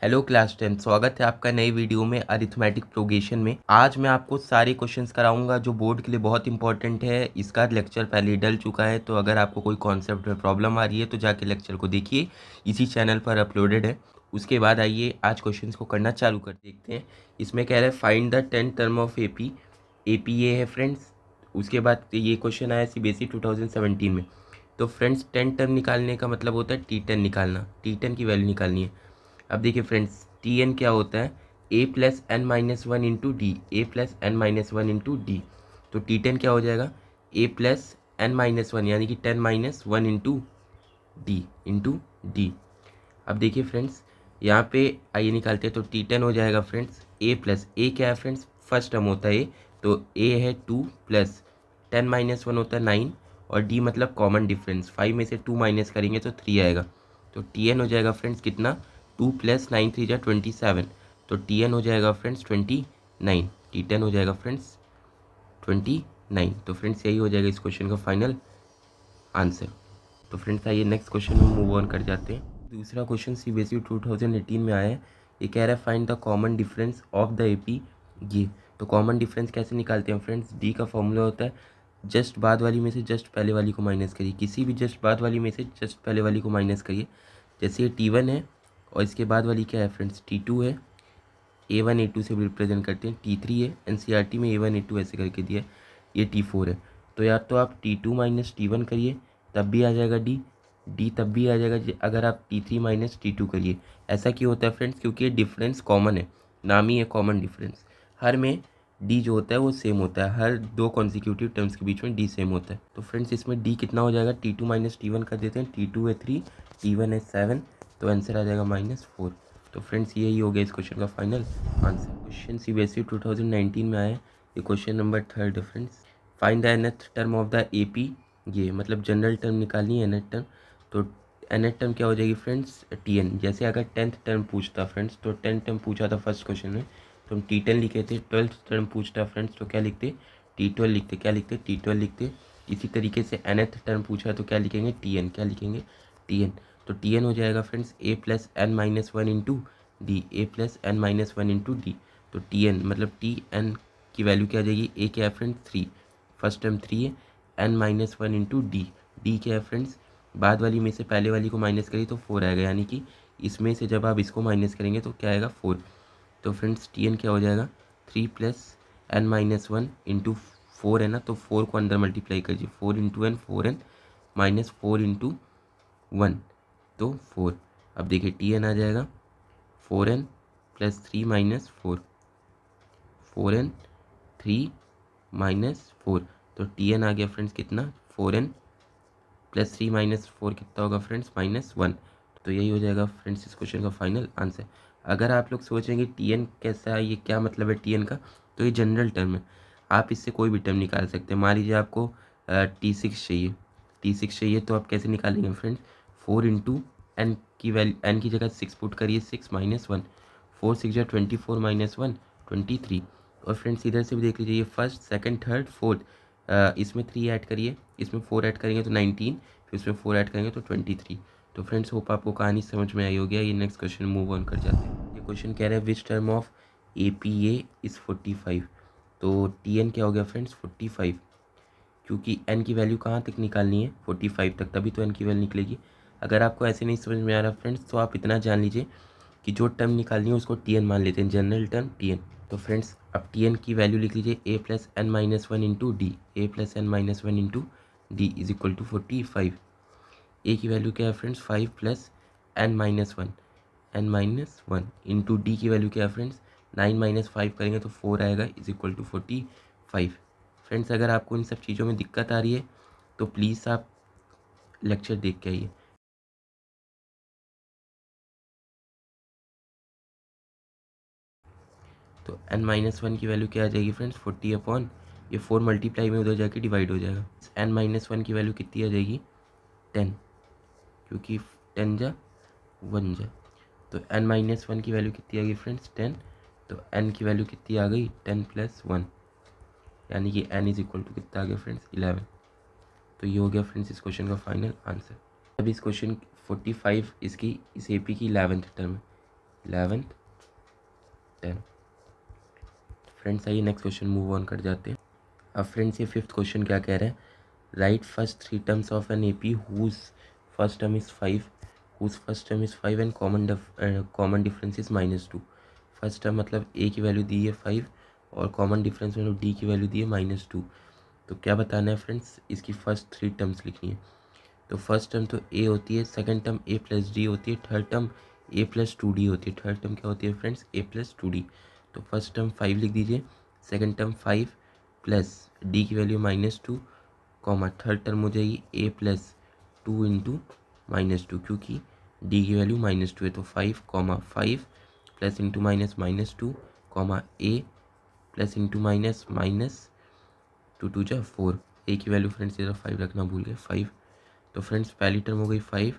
Hello class 10, स्वागत है आपका नई वीडियो में अरिथमेटिक प्रोग्रेशन में। आज मैं आपको सारे क्वेश्चंस कराऊंगा जो बोर्ड के लिए बहुत इंपॉर्टेंट है। इसका लेक्चर पहले डल चुका है, तो अगर आपको कोई कॉन्सेप्ट में प्रॉब्लम आ रही है तो जाके लेक्चर को देखिए, इसी चैनल पर अपलोडेड है। उसके बाद आइए आज क्वेश्चन को करना चालू कर देखते हैं। इसमें कह रहे हैं find the 10th term of AP. AP ये है फ्रेंड्स। उसके बाद ये क्वेश्चन आया सीबीएसई 2017 में। तो फ्रेंड्स 10 टर्म निकालने का मतलब होता है T10 निकालना, T10 की वैल्यू निकालनी है। अब देखिए फ्रेंड्स, टी एन क्या होता है, A plus N minus one into D, A plus N minus one into D. तो टी टेन क्या हो जाएगा, A plus N minus one यानी कि 10 माइनस वन इंटू डी। अब देखिए फ्रेंड्स, यहाँ पे आइए निकालते हैं। तो टी टेन हो जाएगा फ्रेंड्स ए प्लस, ए क्या है फ्रेंड्स, फर्स्ट टर्म होता है ए, तो ए है 2 प्लस 10 माइनस वन होता है 9, और डी मतलब कॉमन डिफरेंस, 5 में से 2 माइनस करेंगे तो 3 आएगा। तो टी एन हो जाएगा फ्रेंड्स कितना, 2 प्लस 9 3 जा 27। तो टी एन हो जाएगा फ्रेंड्स 29, टी टेन हो जाएगा फ्रेंड्स 29। तो फ्रेंड्स यही हो जाएगा इस क्वेश्चन का फाइनल आंसर। तो फ्रेंड्स आइए नेक्स्ट क्वेश्चन में मूव ऑन कर जाते हैं। दूसरा क्वेश्चन सीबीएसई 2018 में आया है। ये कह रहा है find the common difference of the AP. ये तो कॉमन डिफरेंस कैसे निकालते हैं फ्रेंड्स, डी का फॉर्मूला होता है जस्ट बाद वाली में से जस्ट पहले वाली को माइनस करिए, किसी भी जस्ट बाद वाली में से जस्ट पहले वाली को माइनस करिए। जैसे ये टी1 है और इसके बाद वाली क्या है फ्रेंड्स, टी2 है। A1 A2 से रिप्रेजेंट करते हैं, टी3 है, एनसीईआरटी में A1 A2 ऐसे करके दिया है। ये टी4 है। तो या तो आप टी2 माइनस टी1 करिए तब भी आ जाएगा डी, डी तब भी आ जाएगा अगर आप टी3 माइनस टी2 करिए। ऐसा क्यों होता है फ्रेंड्स, क्योंकि ये डिफरेंस कॉमन है, नाम ही है कॉमन डिफरेंस। हर में डी जो होता है वो सेम होता है, हर दो कॉन्सिक्यूटिव टर्म्स के बीच में डी सेम होता है। तो फ्रेंड्स इसमें डी कितना हो जाएगा, टी2 माइनस टी1 कर देते हैं, टी2 है 3, टी1 है 7, तो आंसर आ जाएगा -4। तो फ्रेंड्स यही हो गया इस क्वेश्चन का फाइनल आंसर। क्वेश्चन सीबीएसई 2019 में आया है। ये क्वेश्चन नंबर 3 है friends. Find the nth term of the AP. ये मतलब जनरल टर्म निकालनी है, nth टर्म। तो nth टर्म क्या हो जाएगी फ्रेंड्स, टीएन। जैसे अगर 10th टर्म पूछता फ्रेंड्स, तो 10th टर्म पूछा था फर्स्ट क्वेश्चन में तो हम टी10 लिखे थे। 12th टर्म पूछता फ्रेंड्स तो क्या लिखते, टी12 लिखते, क्या लिखते, टी12 लिखते। इसी तरीके से nth टर्म पूछा तो क्या लिखेंगे, टीएन, क्या लिखेंगे, टीएन। तो टी एन हो जाएगा friends A plus N minus one into D, A plus N minus one into D. तो टी एन मतलब टी एन की वैल्यू क्या आ जाएगी, ए क्या है फ्रेंड्स 3, फर्स्ट टर्म 3 है, n minus one into d, d क्या है फ्रेंड्स, बाद वाली में से पहले वाली को माइनस करिए तो 4 आएगा, यानी कि इसमें से जब आप इसको माइनस करेंगे तो क्या आएगा 4। तो फ्रेंड्स टी एन क्या हो जाएगा 3 plus N minus one into 4 है ना, तो 4 को अंदर मल्टीप्लाई करिए, 4 into N 4n minus 4 into 1 तो 4। अब देखिए टी एन आ जाएगा 4n plus 3 minus 4, 4n 3 minus 4। तो टी एन आ गया फ्रेंड्स कितना, 4n प्लस 3 माइनस 4 कितना होगा फ्रेंड्स, -1। तो यही हो जाएगा फ्रेंड्स इस क्वेश्चन का फाइनल आंसर। अगर आप लोग सोचेंगे टी एन कैसा है, ये क्या मतलब है टी एन का, तो ये जनरल टर्म है, आप इससे कोई भी टर्म निकाल सकते हैं। मान लीजिए आपको T6 चाहिए, T6 चाहिए तो आप कैसे निकालेंगे फ्रेंड्स, 4 इंटू एन की वैल्यू, एन की जगह 6 पुट करिए, 6 माइनस 1, 4 6 जा 24 माइनस 1 23। और फ्रेंड्स इधर से भी देख लीजिए, ये फर्स्ट सेकंड थर्ड फोर्थ, इसमें 3 ऐड करिए, इसमें 4 ऐड करेंगे तो 19, फिर इसमें 4 ऐड करेंगे तो 23। तो फ्रेंड्स होप आपको कहानी समझ में आई होगी। ये नेक्स्ट क्वेश्चन मूव ऑन कर जाते हैं। ये क्वेश्चन कह रहा है which term of A P A is 45। तो टी एन क्या हो गया फ्रेंड्स 45, क्योंकि एन की वैल्यू कहाँ तक निकालनी है 45 तक, तभी तो एन की वैल्यू निकलेगी। अगर आपको ऐसे नहीं समझ में आ रहा फ्रेंड्स, तो आप इतना जान लीजिए कि जो टर्म निकालनी है उसको टी एन मान लेते हैं, जनरल टर्म टी एन। तो फ्रेंड्स अब टी एन की वैल्यू लिख लीजिए a plus N minus one into D, A plus N minus one into d is equal to 45। A की वैल्यू क्या है friends 5 plus N minus one into d की value क्या है फ्रेंड्स 9 माइनस 5 करेंगे तो 4 आएगा इज इक्वल टू 45। फ्रेंड्स अगर आपको इन सब चीज़ों में दिक्कत आ रही है तो प्लीज़ आप लेक्चर देख के आइए। तो एन माइनस वन की वैल्यू क्या आ जाएगी फ्रेंड्स 40 अपॉन, ये 4 मल्टीप्लाई में उधर जाके डिवाइड हो जाएगा। एन माइनस वन की वैल्यू कितनी आ जाएगी 10, क्योंकि 10 जा 1 जा। तो एन माइनस वन की वैल्यू कितनी आ गई फ्रेंड्स 10, तो एन की वैल्यू कितनी आ गई 10 प्लस 1, यानी कि एन इज इक्वल टू कितना आ गया फ्रेंड्स 11। तो ये हो गया फ्रेंड्स इस क्वेश्चन का फाइनल आंसर। अब इस क्वेश्चन 45 इसकी इस एपी की 11th टर्म है। 11th, 10th। फ्रेंड्स आइए नेक्स्ट क्वेश्चन मूव ऑन कर जाते हैं। अब फ्रेंड्स ये फिफ्थ क्वेश्चन क्या कह रहा है, write first three terms of an AP whose first term is 5, whose first term is 5 and common difference is -2। First term मतलब a की वैल्यू दी है 5 और कॉमन डिफरेंस मतलब d की वैल्यू दी है -2। तो क्या बताना है फ्रेंड्स, इसकी फर्स्ट थ्री टर्म्स लिखनी है। तो फर्स्ट टर्म तो a होती है, second term a plus d होती है, third term a plus 2d होती है। थर्ड टर्म क्या होती है फ्रेंड्स, a प्लस 2d। तो फर्स्ट टर्म 5 लिख दीजिए, सेकंड टर्म 5 प्लस d की वैल्यू -2, कॉमा थर्ड टर्म हो जाएगी a प्लस 2 इंटू -2, क्योंकि d की वैल्यू -2 है। तो 5 plus into -2, comma a plus into minus 2 जा 4। a की वैल्यू फ्रेंड्स इधर 5 रखना भूल गए, 5। तो फ्रेंड्स पहली टर्म हो गई 5,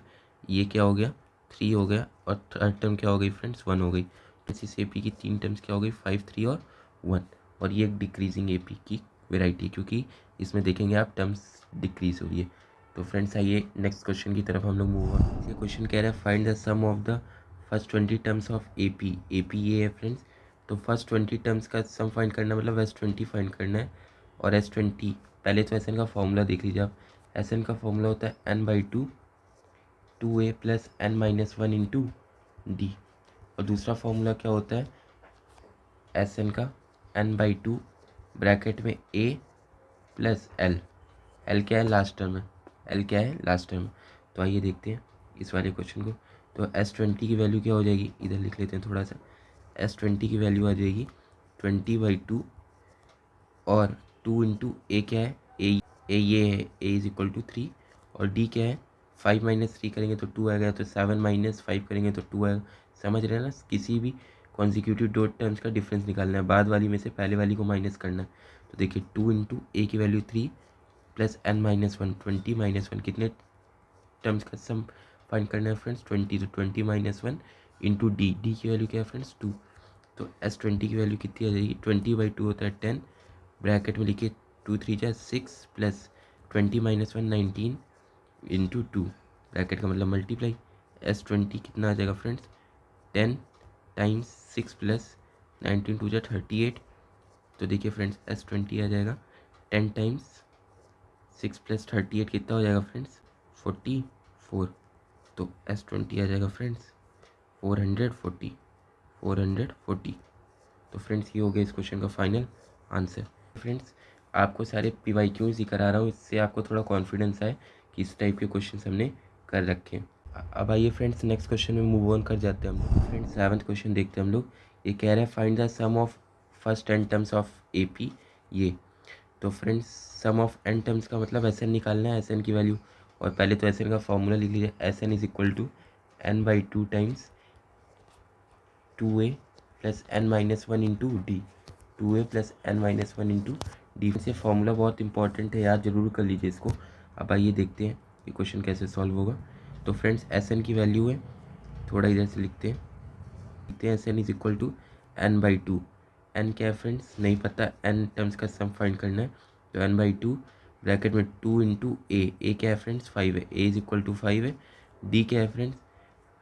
ये क्या हो गया 3 हो गया, और थर्ड टर्म क्या हो गई फ्रेंड्स 1 हो गई। इस AP की तीन टर्म्स क्या हो गई 5, 3 और 1। और ये एक डिक्रीजिंग AP की वेराइटी है, क्योंकि इसमें देखेंगे आप टर्म्स डिक्रीज हो रही है। तो फ्रेंड्स आइए नेक्स्ट क्वेश्चन की तरफ हम लोग मूव ऑन। ये क्वेश्चन कह रहा है find the sum of the first 20 terms of AP। AP ये है फ्रेंड्स, तो फर्स्ट 20 टर्म्स का सम फाइंड करना मतलब S20 फाइंड करना है। और S20 पहले तो SN का फॉर्मूला देख लीजिए आप। SN का फॉर्मूला होता है n/2 2a plus n-1 into D. और दूसरा फॉर्मूला क्या होता है SN का, n/2 ब्रैकेट में a प्लस l क्या है लास्ट टर्म है, l क्या है लास्ट टर्म। तो आइए देखते हैं इस वाले क्वेश्चन को। तो S20 की वैल्यू क्या हो जाएगी, इधर लिख लेते हैं थोड़ा सा। S20 की वैल्यू आ जाएगी 20/2 और 2 इंटू ए क्या है, ए ये है, a इज इक्वल टू 3। और d क्या है, 5 माइनस 3 करेंगे तो 2 आएगा, तो 7 माइनस 5 करेंगे तो 2 आएगा। समझ रहे हैं ना, किसी भी कॉन्जिक्यूटिव डॉट टर्म्स का डिफरेंस निकालना है, बाद वाली में से पहले वाली को माइनस करना है। तो देखिए 2 इंटू ए की वैल्यू 3 प्लस n-1 20 -1, कितने टर्म्स का सम फाइंड करना है फ्रेंड्स 20। तो 20 -1 इंटू डी की वैल्यू क्या है फ्रेंड्स 2। तो S20 की वैल्यू कितनी आ जाएगी, 20/2 होता है 10, ब्रैकेट में लिखिए 2 3 जा 6 प्लस 20 -1 19 इंटू 2, ब्रैकेट का मतलब मल्टीप्लाई। S20 कितना आ जाएगा फ्रेंड्स 10 टाइम्स 6 प्लस 19 2 जा 38। तो देखिए फ्रेंड्स S20 आ जाएगा 10 टाइम्स 6 प्लस 38 कितना हो जाएगा फ्रेंड्स 44। तो S20 आ जाएगा फ्रेंड्स 440। तो फ्रेंड्स ये हो गया इस क्वेश्चन का फाइनल आंसर। फ्रेंड्स आपको सारे PYQs ही करा रहा हूँ, इससे आपको थोड़ा कॉन्फिडेंस आए कि इस टाइप के क्वेश्चन हमने कर रखे हैं। अब आइए फ्रेंड्स नेक्स्ट क्वेश्चन में मूव ऑन कर जाते हैं हम लोग। फ्रेंड्स 7th क्वेश्चन देखते हैं हम लोग। ये कह रहा है find the sum of first n terms of AP ये। तो friends sum of n terms का मतलब SN निकालना है, SN की वैल्यू। और पहले तो SN का फॉर्मूला लिख लीजिए, SN is equal to n/2 times 2a plus n-1 into d. 2a plus n-1 into d से फॉर्मूला बहुत इंपॉर्टेंट है, याद जरूर कर लीजिए इसको। अब आइए देखते हैं ये क्वेश्चन कैसे सॉल्व होगा। तो फ्रेंड्स SN की वैल्यू है, थोड़ा इधर से लिखते हैं SN is equal to n/2। n क्या है फ्रेंड्स नहीं पता, n टर्म्स का सम फाइंड करना है। तो n/2 ब्रैकेट में 2 इंटू ए क्या है फ्रेंड्स 5 है, a इज इक्वल टू 5 है। d क्या है फ्रेंड्स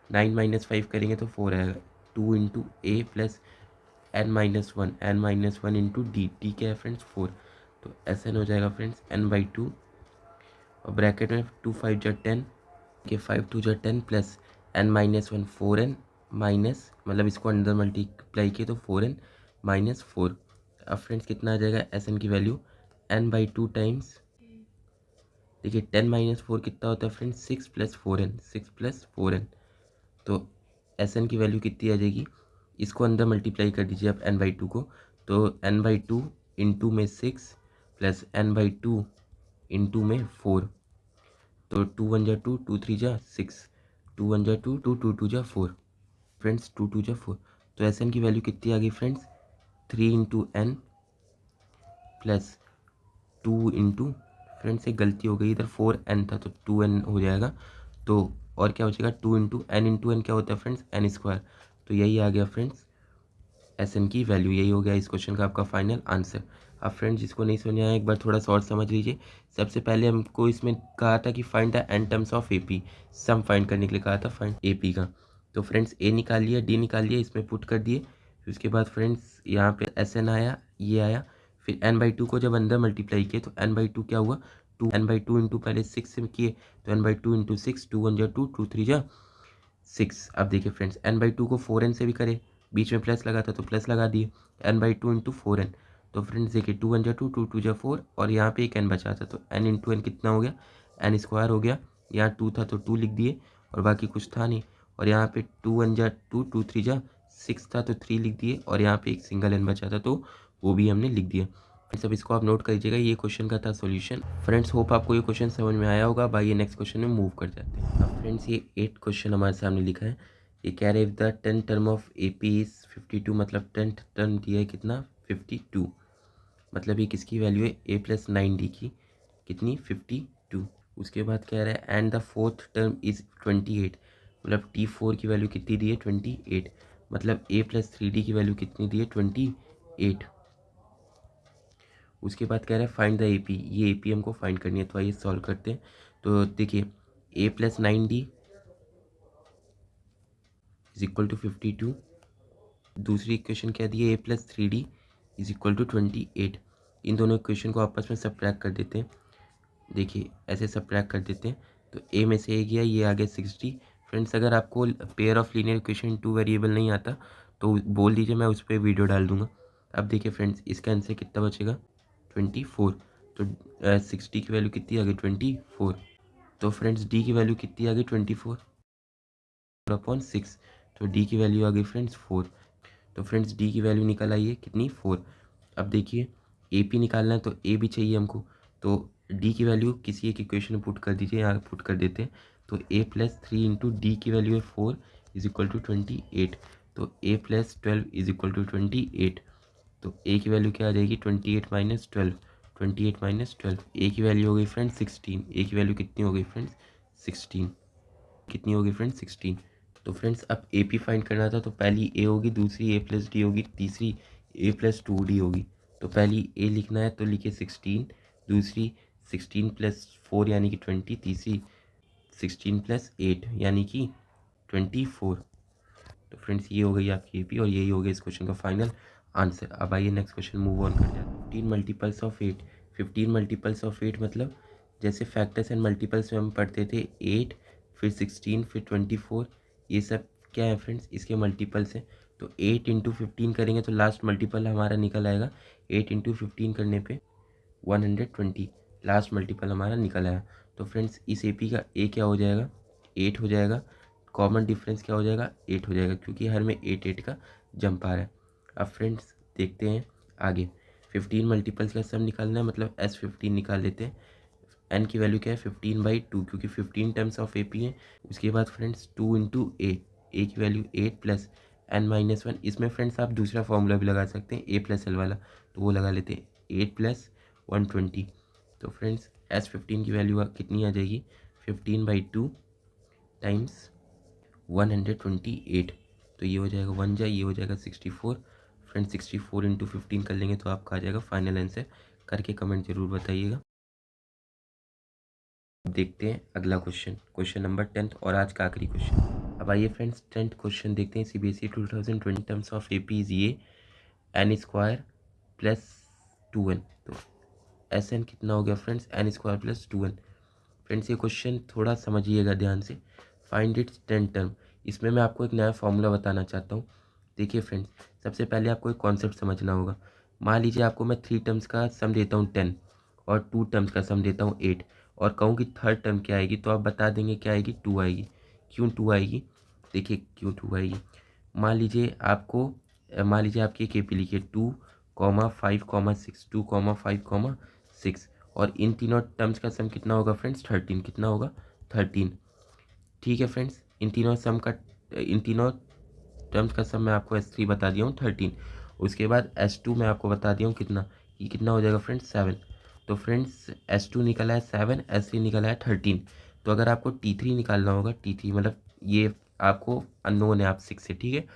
9 - 5 करेंगे तो 4 आएगा। 2 इंटू ए प्लस n-1 इंटू डी क्या है फ्रेंड्स 4। तो SN हो जाएगा फ्रेंड्स n/2 और ब्रैकेट में 2 5 जा 10 के 5 2 जा 10 प्लस n-1 4n माइनस, मतलब इसको अंदर मल्टीप्लाई किए तो 4n - 4। अब फ्रेंड्स कितना आ जाएगा SN की वैल्यू n/2 टाइम्स, देखिए 10 - 4 कितना होता है फ्रेंड्स 6 प्लस 4n। तो SN की वैल्यू कितनी आ जाएगी, इसको अंदर मल्टीप्लाई कर दीजिए आप n/2 को। तो n/2 इंटू में 6 प्लस n/2 इंटू में 4। तो 2 1 जा 2, 2 3 जा 6, 2 1 जा 2, 2 2 2 जा 4 फ्रेंड्स, 2 2 जा 4। तो SN की वैल्यू कितनी आ गई friends 3 into n plus 2 into, friends एक गलती हो गई, इधर 4n था तो 2n हो जाएगा। तो और क्या हो जाएगा 2 इंटू n क्या होता है फ्रेंड्स n²। तो यही आ गया फ्रेंड्स SN की वैल्यू, यही हो गया इस क्वेश्चन का आपका फाइनल आंसर। अब फ्रेंड्स जिसको नहीं समझ आया एक बार थोड़ा शॉर्ट समझ लीजिए। सबसे पहले हमको इसमें कहा था कि find the n terms of AP, sum find करने के लिए कहा था फाइंड AP का। तो फ्रेंड्स ए निकाल लिया, डी निकाल लिया, इसमें पुट कर दिए। फिर उसके बाद फ्रेंड्स यहाँ पे एस एन आया, ये आया। फिर n/2 को जब अंदर मल्टीप्लाई किए तो n/2 क्या हुआ, n/2 इंटू पहले 6 से किए तो n/2 इंटू 6, 2 1 जा 2, 2 3 जा 6। अब देखिए फ्रेंड्स n/2 को 4n से भी करे, बीच में प्लस लगा था तो प्लस लगा दिए, n/2 इंटू 4n। तो फ्रेंड्स देखिए 2 1 जा 2, 2 2 जा 4, और यहाँ पे एक n बचा था तो n इंटू n कितना हो गया, n स्क्वायर हो गया। यहाँ 2 था तो 2 लिख दिए और बाकी कुछ था नहीं। और यहाँ पे 2 1 जा 2, 2 3 जा 6 था तो 3 लिख दिए, और यहाँ पे एक सिंगल n बचा था तो वो भी हमने लिख दिया। फ्रेंड्स अब इसको आप नोट कर लीजिएगा, ये क्वेश्चन का था सॉल्यूशन। फ्रेंड्स होप आपको ये क्वेश्चन समझ में आया होगा। बाई नेक्स्ट क्वेश्चन में मूव कर जाते हैं। अब फ्रेंड्स ये 8 क्वेश्चन हमारे सामने लिखा है। ये कह रहे if the 10 term of AP is 52, मतलब 10 टर्म दिया है कितना 52, मतलब ये किसकी वैल्यू है A + 9D की कितनी 52। उसके बाद कह रहा है and the fourth term is 28, मतलब T4 की वैल्यू कितनी दी है 28, मतलब A + 3D की वैल्यू कितनी दी है 28। उसके बाद कह रहा है फाइंड द AP, ये AP हमको फाइंड करनी है, तो आइए सॉल्व करते हैं। तो देखिए A + 9D is equal to 52। दूसरी इक्वेशन क्या दी है A + 3D is equal to 28। इन दोनों इक्वेशन को आपस में सब्ट्रैक्ट कर देते हैं। देखिए ऐसे सब्ट्रैक्ट कर देते हैं तो A में से A गया, ये आ गया 60। फ्रेंड्स अगर आपको pair of linear equation 2 variable नहीं आता तो बोल दीजिए, मैं उस पर वीडियो डाल दूंगा। अब देखिए फ्रेंड्स इसका आंसर कितना बचेगा 24। तो 60 की वैल्यू कितनी आ गई 24। तो फ्रेंड्स D की वैल्यू कितनी आ गई 24/6। तो D की वैल्यू आ गई फ्रेंड्स 4। तो फ्रेंड्स D की वैल्यू निकल आई है कितनी 4। अब देखिए AP निकालना है तो A भी चाहिए हमको, तो D की वैल्यू किसी एक इक्वेशन में पुट कर दीजिए, यहाँ पुट कर देते हैं। तो A + 3 इंटू D की वैल्यू है 4 इज इक्वल टू 28। तो A + 12 इज इक्वल टू 28। तो A की वैल्यू क्या आ जाएगी 28 - 12, 28 - 12। A की वैल्यू हो गई फ्रेंड्स 16। A की वैल्यू कितनी हो गई फ्रेंड्स 16, कितनी होगी फ्रेंड्स 16। तो फ्रेंड्स अब AP फाइंड करना था तो पहली A होगी, दूसरी A + D होगी, तीसरी A + 2D होगी। तो पहली A लिखना है तो लिखे 16, दूसरी 16 + 4 यानी कि 20, तीसरी 16 + 8 यानी कि 24। तो फ्रेंड्स ये हो गई आपकी AP और यही हो गया इस क्वेश्चन का फाइनल आंसर। अब आइए नेक्स्ट क्वेश्चन मूव ऑन करते हैं। 15 मल्टीपल्स ऑफ 8, 15 मल्टीपल्स ऑफ 8 मतलब जैसे फैक्टर्स एंड मल्टीपल्स में हम पढ़ते थे 8, फिर 16, फिर 24, ये सब क्या है फ्रेंड्स इसके मल्टीपल्स हैं। तो 8 × 15 करेंगे तो लास्ट मल्टीपल हमारा निकल आएगा, 8 × 15 करने पे 120, लास्ट मल्टीपल हमारा निकल आया। तो फ्रेंड्स इस AP का A क्या हो जाएगा 8 हो जाएगा, कॉमन डिफरेंस क्या हो जाएगा 8 हो जाएगा, क्योंकि हर में 8 8 का जंप आ रहा है। अब फ्रेंड्स देखते हैं आगे, 15 मल्टीपल्स का सम निकालना है, मतलब S15 निकाल लेते हैं। n की वैल्यू क्या है 15/2, क्योंकि 15 टर्म्स ऑफ AP है। उसके बाद फ्रेंड्स 2 × A, A की वैल्यू 8 + n - 1। इसमें फ्रेंड्स आप दूसरा फॉर्मूला भी लगा सकते हैं A + L वाला, तो वो लगा लेते हैं 8 + 120। तो फ्रेंड्स S15 की वैल्यू कितनी आ जाएगी 15/2 टाइम्स 128। तो ये हो जाएगा 1 जा, ये हो जाएगा 64। फ्रेंड्स 64 × 15 कर लेंगे तो आपका आ जाएगा फाइनल आंसर। करके कमेंट जरूर बताइएगा। देखते हैं अगला क्वेश्चन, क्वेश्चन नंबर 10th और आज का आखिरी क्वेश्चन। अब आइए फ्रेंड्स 10th क्वेश्चन देखते हैं। CBSE 2020 terms of AP is ये n² + 2n। तो SN कितना हो गया फ्रेंड्स n² + 2n। फ्रेंड्स ये क्वेश्चन थोड़ा समझिएगा ध्यान से। फाइंड इट्स 10 टर्म, इसमें मैं आपको एक नया फॉर्मूला बताना चाहता हूँ। देखिए फ्रेंड्स सबसे पहले आपको एक कॉन्सेप्ट समझना होगा। मान लीजिए आपको मैं 3 टर्म्स का सम देता हूँ 10 और 2 टर्म्स का सम देता हूँ 8 और कहूँ कि थर्ड टर्म क्या आएगी, तो आप बता देंगे क्या आएगी 2 आएगी। क्यों 2 आएगी, देखिए क्यों 2 आएगी। मान लीजिए आपकी एक AP लिखिए 2, 5, 6, 2, 5, 6 और इन तीनों टर्म्स का सम कितना होगा फ्रेंड्स 13, कितना होगा 13। ठीक है फ्रेंड्स इन तीनों टर्म्स का सम मैं आपको S3 बता दिया हूँ 13। उसके बाद S2 मैं आपको बता दिया हूँ कितना, ये कितना हो जाएगा फ्रेंड्स 7। तो फ्रेंड्स S2 निकला है 7, S3 निकला है 13। तो अगर आपको T3 निकालना होगा, T3 मतलब ये आपको अननोन है आप 6 से, ठीक है।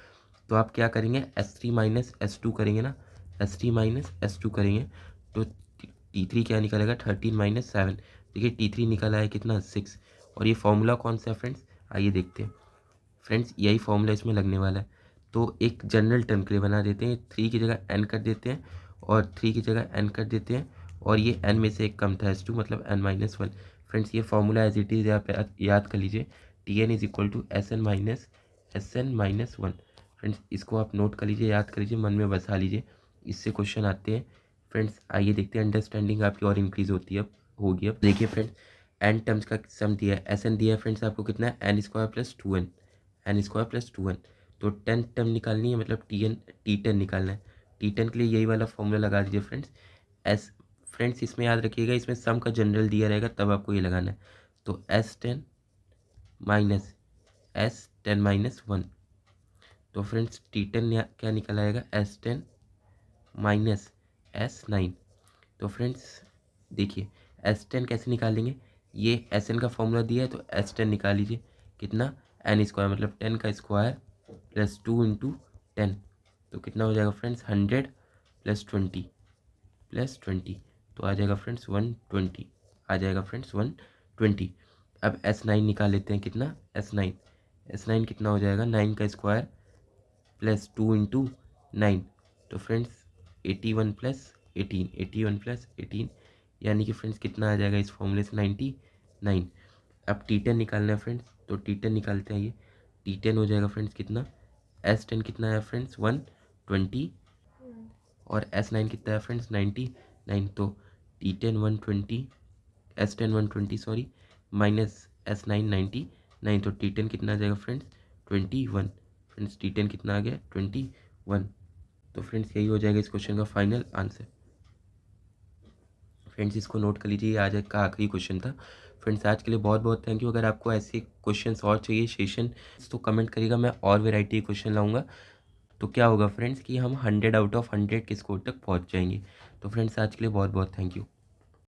तो आप क्या करेंगे S3 - S2 करेंगे ना, S3 - S2 करेंगे तो T3 क्या निकलेगा 13 - 7। देखिए T3 निकला है कितना 6। और ये फॉर्मूला कौन सा है फ्रेंड्स, आइए देखते हैं। फ्रेंड्स यही फॉर्मूला इसमें लगने वाला है। तो एक जनरल टर्म के लिए बना देते हैं, 3 की जगह n कर देते हैं और 3 की जगह n कर देते हैं और ये n में से एक कम था s2 मतलब n-1। फ्रेंड्स ये फॉर्मूला एज इट इज़ आप याद कर लीजिए, Tn is equal to Sn-1। Friends इसको आप नोट कर लीजिए, याद कर लीजिए, मन में बसा लीजिए, इससे क्वेश्चन आते हैं। फ्रेंड्स आइए देखते हैं, अंडरस्टैंडिंग आपकी और इंक्रीज़ होगी। अब देखिए फ्रेंड्स, n टर्म्स का सम दिया है, Sn दिया है फ्रेंड्स आपको कितना है, n² + 2n, n² + 2n। तो 10 टर्म निकालनी है, मतलब T10 निकालना है। T10 के लिए यही वाला फॉर्मूला लगा दीजिए फ्रेंड्स। एस फ्रेंड्स इसमें याद रखिएगा, इसमें सम का जनरल दिया रहेगा तब आपको ये लगाना है। तो S10 - 1। तो फ्रेंड्स T10 क्या निकल आएगा, S10 - S9। तो फ्रेंड्स देखिए S10 कैसे निकालेंगे, ये Sn का फॉर्मूला दिया है तो S10 निकाल लीजिए, कितना n² मतलब 10 का स्क्वायर + 2 × 10। तो कितना हो जाएगा फ्रेंड्स, 100 + 20 तो आ जाएगा फ्रेंड्स 120, आ जाएगा फ्रेंड्स 120। अब S9 निकाल लेते हैं, कितना S9 कितना हो जाएगा, 9 का स्क्वायर + 2 × 9। तो फ्रेंड्स 81 + 18, 81 + 18 यानी कि फ्रेंड्स कितना आ जाएगा इस फॉर्मूले से, 99। अब T10 निकालना है फ्रेंड्स, तो T10 निकालते हैं। ये T10 हो जाएगा फ्रेंड्स कितना, S10 कितना है फ्रेंड्स 120 और S9 कितना है फ्रेंड्स 99। तो T10 120, S10 120 सॉरी, -S9 99। तो T10 कितना आ जाएगा फ्रेंड्स 21। फ्रेंड्स T10 कितना आ गया 21। तो फ्रेंड्स यही हो जाएगा इस क्वेश्चन का फाइनल आंसर। फ्रेंड्स इसको नोट कर लीजिए, ये आज का आखिरी क्वेश्चन था। फ्रेंड्स आज के लिए बहुत बहुत थैंक यू। अगर आपको ऐसे क्वेश्चंस और चाहिए सेशन तो कमेंट करिएगा, मैं और वैरायटी क्वेश्चन लाऊंगा। तो क्या होगा फ्रेंड्स कि हम 100 आउट ऑफ 100 के स्कोर तक पहुंच जाएंगे। तो फ्रेंड्स आज के लिए बहुत बहुत थैंक यू।